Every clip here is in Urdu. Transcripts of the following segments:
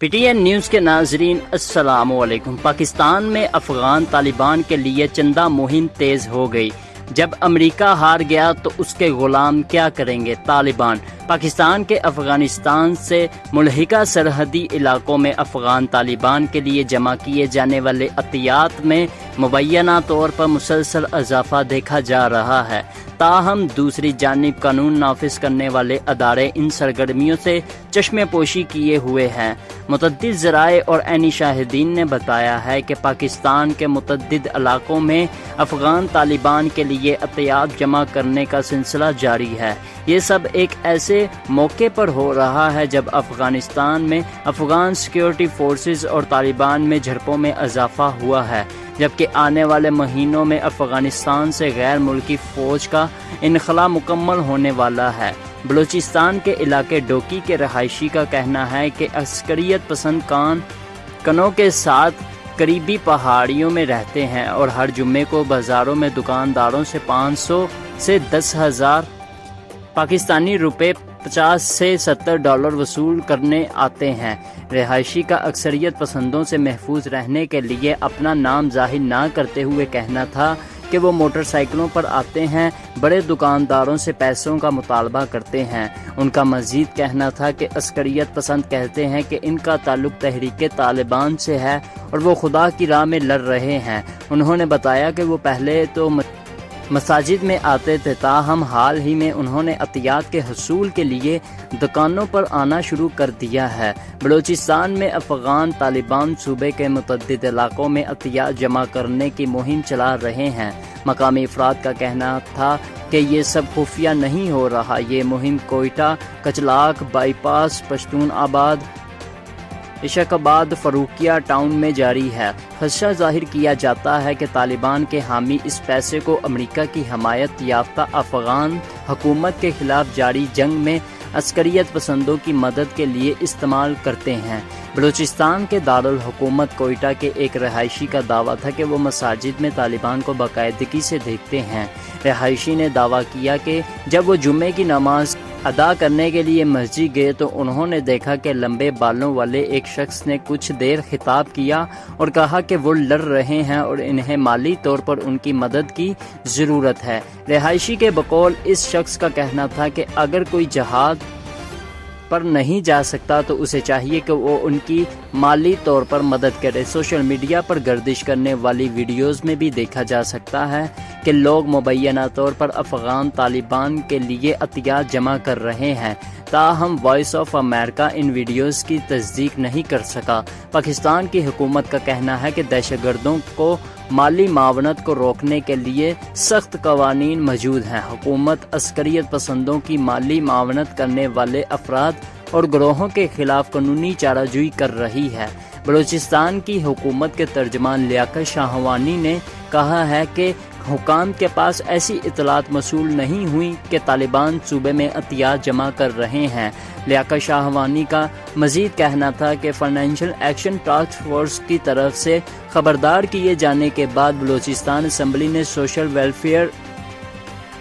پی ٹی این نیوز کے ناظرین السلام علیکم۔ پاکستان میں افغان طالبان کے لیے چندہ مہم تیز ہو گئی۔ جب امریکہ ہار گیا تو اس کے غلام کیا کریں گے؟ طالبان پاکستان کے افغانستان سے ملحقہ سرحدی علاقوں میں افغان طالبان کے لیے جمع کیے جانے والے عطیات میں مبینہ طور پر مسلسل اضافہ دیکھا جا رہا ہے۔ تاہم دوسری جانب قانون نافذ کرنے والے ادارے ان سرگرمیوں سے چشم پوشی کیے ہوئے ہیں۔ متعدد ذرائع اور عینی شاہدین نے بتایا ہے کہ پاکستان کے متعدد علاقوں میں افغان طالبان کے لیے عطیات جمع کرنے کا سلسلہ جاری ہے۔ یہ سب ایک ایسے موقع پر ہو رہا ہے جب افغانستان میں افغان سیکیورٹی فورسز اور طالبان میں جھڑپوں میں اضافہ ہوا ہے، جبکہ آنے والے مہینوں میں افغانستان سے غیر ملکی فوج کا انخلاء مکمل ہونے والا ہے۔ بلوچستان کے علاقے ڈوکی کے رہائشی کا کہنا ہے کہ عسکریت پسند کنوں کے ساتھ قریبی پہاڑیوں میں رہتے ہیں اور ہر جمعے کو بازاروں میں دکانداروں سے 500 سے 10,000 پاکستانی روپے 50 سے $70 وصول کرنے آتے ہیں۔ رہائشی کا اکثریت پسندوں سے محفوظ رہنے کے لیے اپنا نام ظاہر نہ کرتے ہوئے کہنا تھا کہ وہ موٹر سائیکلوں پر آتے ہیں، بڑے دکانداروں سے پیسوں کا مطالبہ کرتے ہیں۔ ان کا مزید کہنا تھا کہ عسکریت پسند کہتے ہیں کہ ان کا تعلق تحریک طالبان سے ہے اور وہ خدا کی راہ میں لڑ رہے ہیں۔ انہوں نے بتایا کہ وہ پہلے تو مساجد میں آتے تھے، تاہم حال ہی میں انہوں نے عطیات کے حصول کے لیے دکانوں پر آنا شروع کر دیا ہے۔ بلوچستان میں افغان طالبان صوبے کے متعدد علاقوں میں عطیات جمع کرنے کی مہم چلا رہے ہیں۔ مقامی افراد کا کہنا تھا کہ یہ سب خفیہ نہیں ہو رہا، یہ مہم کوئٹہ، کچلاک، بائی پاس، پشتون آباد، اشق آباد، فروکیہ ٹاؤن میں جاری ہے۔ خدشہ ظاہر کیا جاتا ہے کہ طالبان کے حامی اس پیسے کو امریکہ کی حمایت یافتہ افغان حکومت کے خلاف جاری جنگ میں عسکریت پسندوں کی مدد کے لیے استعمال کرتے ہیں۔ بلوچستان کے دارالحکومت کوئٹہ کے ایک رہائشی کا دعویٰ تھا کہ وہ مساجد میں طالبان کو باقاعدگی سے دیکھتے ہیں۔ رہائشی نے دعویٰ کیا کہ جب وہ جمعے کی نماز ادا کرنے کے لیے مسجد گئے تو انہوں نے دیکھا کہ لمبے بالوں والے ایک شخص نے کچھ دیر خطاب کیا اور کہا کہ وہ لڑ رہے ہیں اور انہیں مالی طور پر ان کی مدد کی ضرورت ہے۔ رہائشی کے بقول اس شخص کا کہنا تھا کہ اگر کوئی جہاد پر نہیں جا سکتا تو اسے چاہیے کہ وہ ان کی مالی طور پر مدد کرے۔ سوشل میڈیا پر گردش کرنے والی ویڈیوز میں بھی دیکھا جا سکتا ہے کہ لوگ مبینہ طور پر افغان طالبان کے لیے عطیات جمع کر رہے ہیں، تاہم وائس آف امریکہ ان ویڈیوز کی تصدیق نہیں کر سکا۔ پاکستان کی حکومت کا کہنا ہے کہ دہشت گردوں کو مالی معاونت کو روکنے کے لیے سخت قوانین موجود ہیں۔ حکومت عسکریت پسندوں کی مالی معاونت کرنے والے افراد اور گروہوں کے خلاف قانونی چارہ جوئی کر رہی ہے۔ بلوچستان کی حکومت کے ترجمان لیاقت شاہوانی نے کہا ہے کہ حکام کے پاس ایسی اطلاعات موصول نہیں ہوئی کہ طالبان صوبے میں عطیات جمع کر رہے ہیں۔ لیاقت شاہوانی کا مزید کہنا تھا کہ فائنینشل ایکشن ٹاسک فورس کی طرف سے خبردار کیے جانے کے بعد بلوچستان اسمبلی نے سوشل ویلفیئر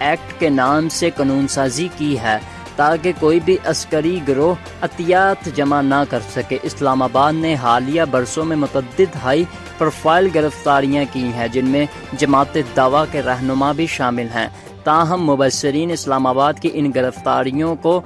ایکٹ کے نام سے قانون سازی کی ہے تاکہ کوئی بھی عسکری گروہ عطیات جمع نہ کر سکے۔ اسلام آباد نے حالیہ برسوں میں متعدد ہائی پروفائل گرفتاریاں کی ہیں، جن میں جماعت دعویٰ کے رہنما بھی شامل ہیں۔ تاہم مبصرین اسلام آباد کی ان گرفتاریوں کو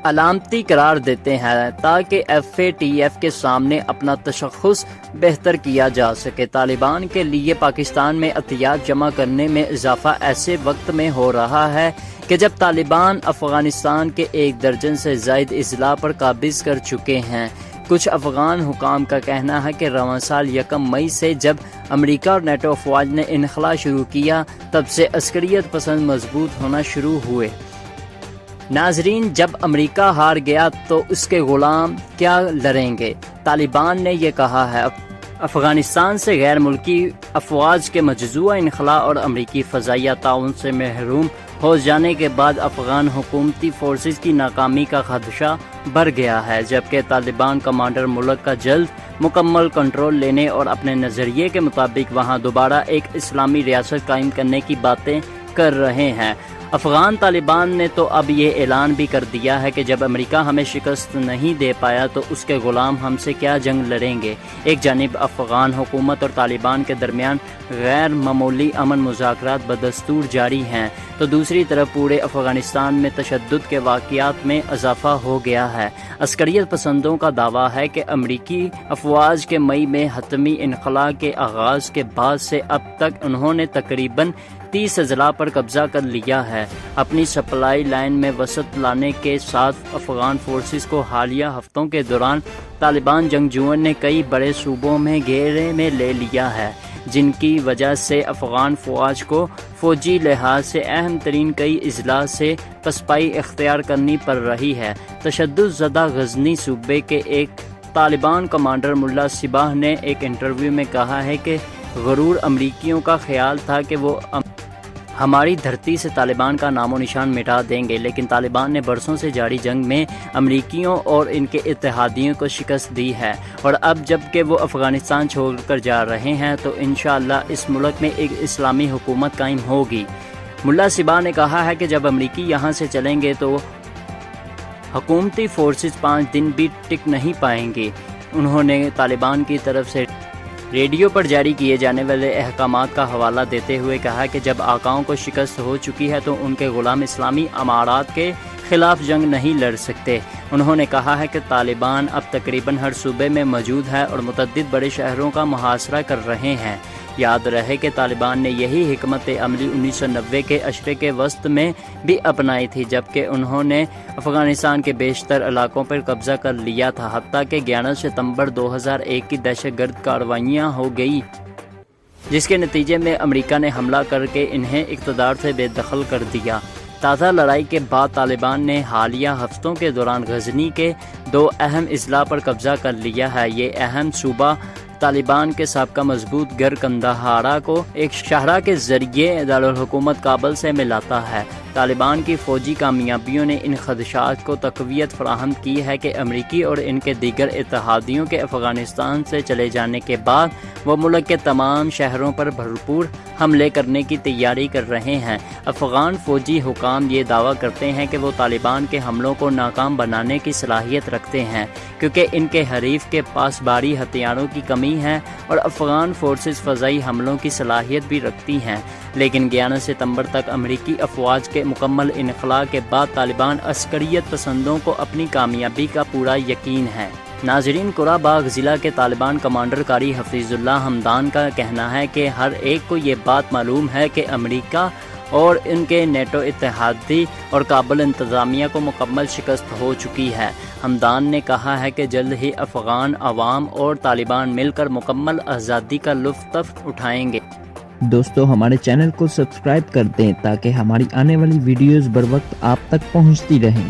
علامتی قرار دیتے ہیں تاکہ FATF کے سامنے اپنا تشخص بہتر کیا جا سکے۔ طالبان کے لیے پاکستان میں عطیات جمع کرنے میں اضافہ ایسے وقت میں ہو رہا ہے کہ جب طالبان افغانستان کے 1 درجن سے زائد اضلاع پر قابض کر چکے ہیں۔ کچھ افغان حکام کا کہنا ہے کہ رواں سال 1 مئی سے جب امریکہ اور نیٹو افواج نے انخلاء شروع کیا تب سے عسکریت پسند مضبوط ہونا شروع ہوئے۔ ناظرین، جب امریکہ ہار گیا تو اس کے غلام کیا لڑیں گے؟ طالبان نے یہ کہا ہے۔ افغانستان سے غیر ملکی افواج کے مجزوعہ انخلاء اور امریکی فضائیہ تعاون سے محروم ہو جانے کے بعد افغان حکومتی فورسز کی ناکامی کا خدشہ بڑھ گیا ہے، جبکہ طالبان کمانڈر ملک کا جلد مکمل کنٹرول لینے اور اپنے نظریے کے مطابق وہاں دوبارہ ایک اسلامی ریاست قائم کرنے کی باتیں کر رہے ہیں۔ افغان طالبان نے تو اب یہ اعلان بھی کر دیا ہے کہ جب امریکہ ہمیں شکست نہیں دے پایا تو اس کے غلام ہم سے کیا جنگ لڑیں گے۔ ایک جانب افغان حکومت اور طالبان کے درمیان غیر معمولی امن مذاکرات بدستور جاری ہیں تو دوسری طرف پورے افغانستان میں تشدد کے واقعات میں اضافہ ہو گیا ہے۔ عسکریت پسندوں کا دعویٰ ہے کہ امریکی افواج کے مئی میں حتمی انخلاء کے آغاز کے بعد سے اب تک انہوں نے تقریباً 30 اضلاع پر قبضہ کر لیا ہے۔ اپنی سپلائی لائن میں وسعت لانے کے ساتھ افغان فورسز کو حالیہ ہفتوں کے دوران طالبان جنگجوؤں نے کئی بڑے صوبوں میں گھیرے میں لے لیا ہے، جن کی وجہ سے افغان فوج کو فوجی لحاظ سے اہم ترین کئی اضلاع سے پسپائی اختیار کرنی پڑ رہی ہے۔ تشدد زدہ غزنی صوبے کے ایک طالبان کمانڈر ملا صباح نے ایک انٹرویو میں کہا ہے کہ غرور امریکیوں کا خیال تھا کہ وہ ہماری دھرتی سے طالبان کا نام و نشان مٹا دیں گے، لیکن طالبان نے برسوں سے جاری جنگ میں امریکیوں اور ان کے اتحادیوں کو شکست دی ہے، اور اب جب کہ وہ افغانستان چھوڑ کر جا رہے ہیں تو انشاءاللہ اس ملک میں ایک اسلامی حکومت قائم ہوگی۔ ملا صباح نے کہا ہے کہ جب امریکی یہاں سے چلیں گے تو حکومتی فورسز 5 دن بھی ٹک نہیں پائیں گے۔ انہوں نے طالبان کی طرف سے ریڈیو پر جاری کیے جانے والے احکامات کا حوالہ دیتے ہوئے کہا کہ جب آقاؤں کو شکست ہو چکی ہے تو ان کے غلام اسلامی امارات کے خلاف جنگ نہیں لڑ سکتے۔ انہوں نے کہا ہے کہ طالبان اب تقریباً ہر صوبے میں موجود ہے اور متعدد بڑے شہروں کا محاصرہ کر رہے ہیں۔ یاد رہے کہ طالبان نے یہی حکمت عملی 1990 کے عشرے کے وسط میں بھی اپنائی تھی، جبکہ انہوں نے افغانستان کے بیشتر علاقوں پر قبضہ کر لیا تھا، حتیٰ کہ 11 ستمبر 2001 کی دہشت گرد کارروائیاں ہو گئی، جس کے نتیجے میں امریکہ نے حملہ کر کے انہیں اقتدار سے بے دخل کر دیا۔ تازہ لڑائی کے بعد طالبان نے حالیہ ہفتوں کے دوران غزنی کے 2 اہم اضلاع پر قبضہ کر لیا ہے۔ یہ اہم صوبہ طالبان کے سابقہ مضبوط گر قندھارا کو ایک شاہراہ کے ذریعے دارالحکومت کابل سے ملاتا ہے۔ طالبان کی فوجی کامیابیوں نے ان خدشات کو تقویت فراہم کی ہے کہ امریکی اور ان کے دیگر اتحادیوں کے افغانستان سے چلے جانے کے بعد وہ ملک کے تمام شہروں پر بھرپور حملے کرنے کی تیاری کر رہے ہیں۔ افغان فوجی حکام یہ دعویٰ کرتے ہیں کہ وہ طالبان کے حملوں کو ناکام بنانے کی صلاحیت رکھتے ہیں، کیونکہ ان کے حریف کے پاس بھاری ہتھیاروں کی کمی ہے اور افغان فورسز فضائی حملوں کی صلاحیت بھی رکھتی ہیں۔ لیکن 11 ستمبر تک امریکی افواج کے مکمل انخلاء کے بعد طالبان عسکریت پسندوں کو اپنی کامیابی کا پورا یقین ہے۔ ناظرین، قرہ باغ ضلع کے طالبان کمانڈر قاری حفیظ اللہ حمدان کا کہنا ہے کہ ہر ایک کو یہ بات معلوم ہے کہ امریکہ اور ان کے نیٹو اتحادی اور کابل انتظامیہ کو مکمل شکست ہو چکی ہے۔ حمدان نے کہا ہے کہ جلد ہی افغان عوام اور طالبان مل کر مکمل آزادی کا لطف اٹھائیں گے۔ دوستو، ہمارے چینل کو سبسکرائب کر دیں تاکہ ہماری آنے والی ویڈیوز بر وقت آپ تک پہنچتی رہیں۔